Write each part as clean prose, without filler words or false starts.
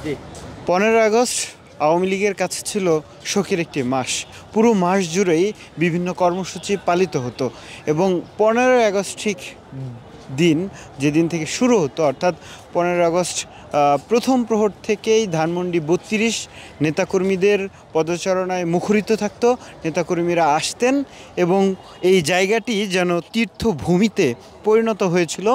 জি। 15 August Awami লীগের কাছে ছিল শোকের একটি মাস। পুরো মাস জুড়েই বিভিন্ন কর্মসূচি পালিত হতো এবং 15 আগস্ট ঠিক দিন যেদিন থেকে শুরু হতো, অর্থাৎ 15 আগস্ট প্রথম প্রহর থেকেই ধানমন্ডি 32 নেতাকর্মীদের পদচারণায় মুখরিত থাকতো। নেতাকর্মীরা আসতেন এবং এই জায়গাটি যেন তীর্থভূমিতে পরিণত হয়েছিল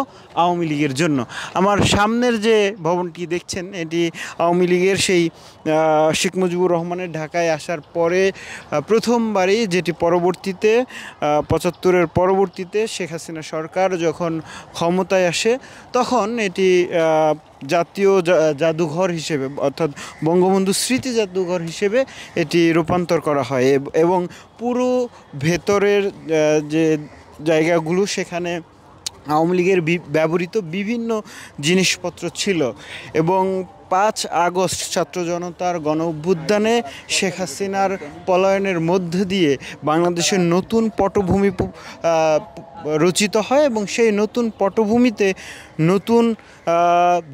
আওয়ামী লীগের জন্য। আমার সামনের যে ভবনটি দেখছেন, এটি আওয়ামী লীগের সেই শেখ মুজিবুর রহমানের ঢাকায় আসার পরে প্রথমবারই, যেটি পরবর্তীতে 75-এর পরবর্তীতে শেখ হাসিনা সরকার যখন ক্ষমতায় আসে তখন এটি জাতীয় জাদুঘর হিসেবে, অর্থাৎ বঙ্গবন্ধু স্মৃতি জাদুঘর হিসেবে এটি রূপান্তর করা হয় এবং পুরো ভেতরের যে জায়গাগুলো, সেখানে আওয়ামী লীগের ব্যবহৃত বিভিন্ন জিনিসপত্র ছিল। এবং 5 আগস্ট ছাত্র জনতার গণ অভ্যুত্থানে শেখ হাসিনার পলায়নের মধ্য দিয়ে বাংলাদেশের নতুন পটভূমি রচিত হয় এবং সেই নতুন পটভূমিতে নতুন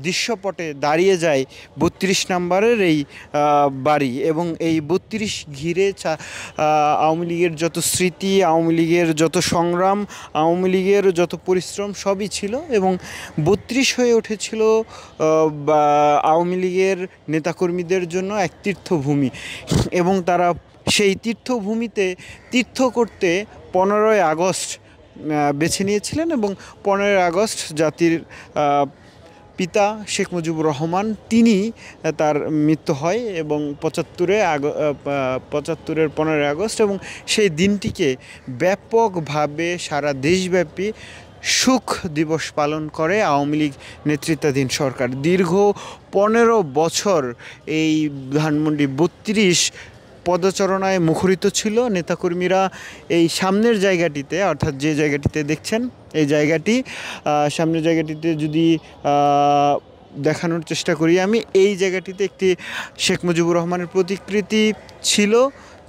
দৃশ্যপটে দাঁড়িয়ে যায় 32 নম্বরের এই বাড়ি। এবং এই 32 ঘিরে আওয়ামী লীগের যত স্মৃতি, আওয়ামী লীগের যত সংগ্রাম, আওয়ামী লীগের যত পরিশ্রম সবই ছিল এবং 32 হয়ে উঠেছিল আওয়ামী লীগের নেতাকর্মীদের জন্য এক তীর্থভূমি। এবং তারা সেই তীর্থভূমিতে তীর্থ করতে 15 আগস্ট বেছে নিয়েছিলেন এবং 15 আগস্ট জাতির পিতা শেখ মুজিবুর রহমান, তিনি তার মৃত্যু হয় এবং 75-এর 15 আগস্ট, এবং সেই দিনটিকে ব্যাপকভাবে সারা দেশব্যাপী সুখ দিবস পালন করে আওয়ামী লীগ নেতৃত্বাধীন সরকার। দীর্ঘ 15 বছর এই ধানমন্ডি 32 পদচারণায় মুখরিত ছিল। নেতাকর্মীরা এই সামনের জায়গাটিতে, অর্থাৎ যে জায়গাটিতে দেখছেন এই জায়গাটি, সামনের জায়গাটিতে যদি দেখানোর চেষ্টা করি আমি, এই জায়গাটিতে একটি শেখ মুজিবুর রহমানের প্রতিকৃতি ছিল,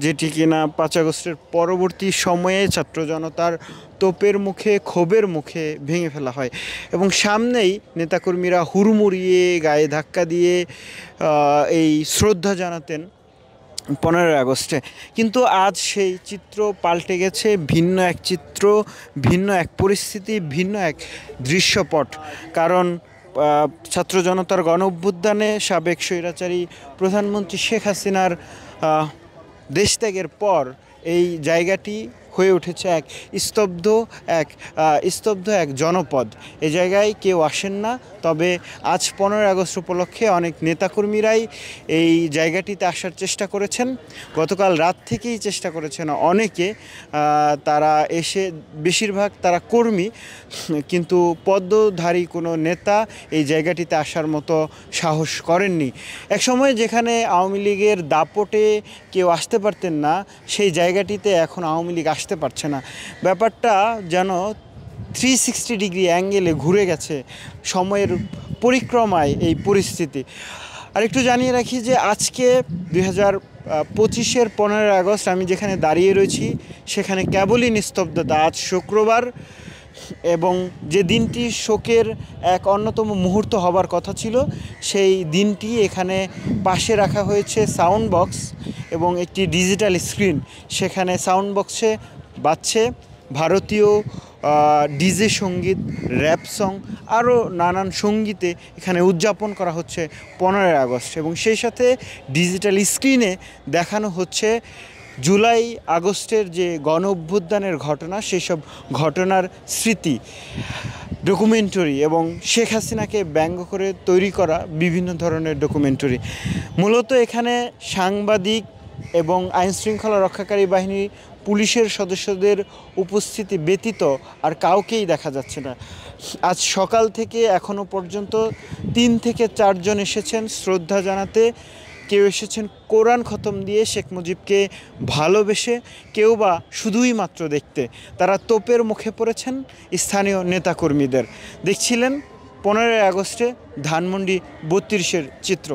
যেটি কিনা 5 আগস্টের পরবর্তী সময়ে ছাত্র জনতার তোপের মুখে, ক্ষোভের মুখে ভেঙে ফেলা হয় এবং সামনেই নেতাকর্মীরা হুড়মুড়িয়ে গায়ে ধাক্কা দিয়ে এই শ্রদ্ধা জানাতেন 15 আগস্টে। কিন্তু আজ সেই চিত্র পাল্টে গেছে, ভিন্ন এক চিত্র, ভিন্ন এক পরিস্থিতি, ভিন্ন এক দৃশ্যপট। কারণ ছাত্র জনতার গণ অভ্যুত্থানে সাবেক স্বৈরাচারী প্রধানমন্ত্রী শেখ হাসিনার দেশত্যাগের পর এই জায়গাটি হয়ে উঠেছে স্তব্ধ এক জনপদ। এই জায়গায় কেউ আসেন না, তবে আজ 15 আগস্ট উপলক্ষে অনেক নেতাকর্মীরাই এই জায়গাটিতে আসার চেষ্টা করেছেন। গতকাল রাত থেকেই চেষ্টা করেছেন অনেকে, তারা এসে, বেশিরভাগ তারা কর্মী, কিন্তু পদধারী কোনো নেতা এই জায়গাটিতে আসার মতো সাহস করেননি। একসময় যেখানে আওয়ামী লীগের দাপটে কেউ আসতে পারতেন না, সেই জায়গাটিতে এখন আওয়ামী লীগ আসতে পারছে না। ব্যাপারটা যেন 360 ডিগ্রি অ্যাঙ্গেলে ঘুরে গেছে সময়ের পরিক্রমায় এই পরিস্থিতি। আর একটু জানিয়ে রাখি যে আজকে 2025-এর 15 আগস্ট আমি যেখানে দাঁড়িয়ে রয়েছি সেখানে কেবলই নিস্তব্ধতা। আজ শুক্রবার এবং যে দিনটি শোকের এক অন্যতম মুহূর্ত হবার কথা ছিল, সেই দিনটি এখানে পাশে রাখা হয়েছে সাউন্ড বক্স এবং একটি ডিজিটাল স্ক্রিন। সেখানে সাউন্ড বক্সে বাজছে ভারতীয় ডিজে সঙ্গীত, র্যাপ সং, আরও নানান সঙ্গীতে এখানে উদযাপন করা হচ্ছে 15 আগস্ট। এবং সেই সাথে ডিজিটাল স্ক্রিনে দেখানো হচ্ছে জুলাই আগস্টের যে গণ অভ্যুত্থানের ঘটনা, সেই সব ঘটনার স্মৃতি, ডকুমেন্টারি এবং শেখ হাসিনাকে ব্যঙ্গ করে তৈরি করা বিভিন্ন ধরনের ডকুমেন্টারি। মূলত এখানে সাংবাদিক এবং আইনশৃঙ্খলা রক্ষাকারী বাহিনী, পুলিশের সদস্যদের উপস্থিতি ব্যতীত আর কাউকেই দেখা যাচ্ছে না। আজ সকাল থেকে এখনও পর্যন্ত 3 থেকে 4 জন এসেছেন শ্রদ্ধা জানাতে। কেউ এসেছেন কোরআন খতম দিয়ে শেখ মুজিবকে ভালোবেসে, কেউ বা শুধুই মাত্র দেখতে। তারা তোপের মুখে পড়েছেন স্থানীয় নেতাকর্মীদের। দেখছিলেন 15 আগস্টে ধানমন্ডি 32-এর চিত্র।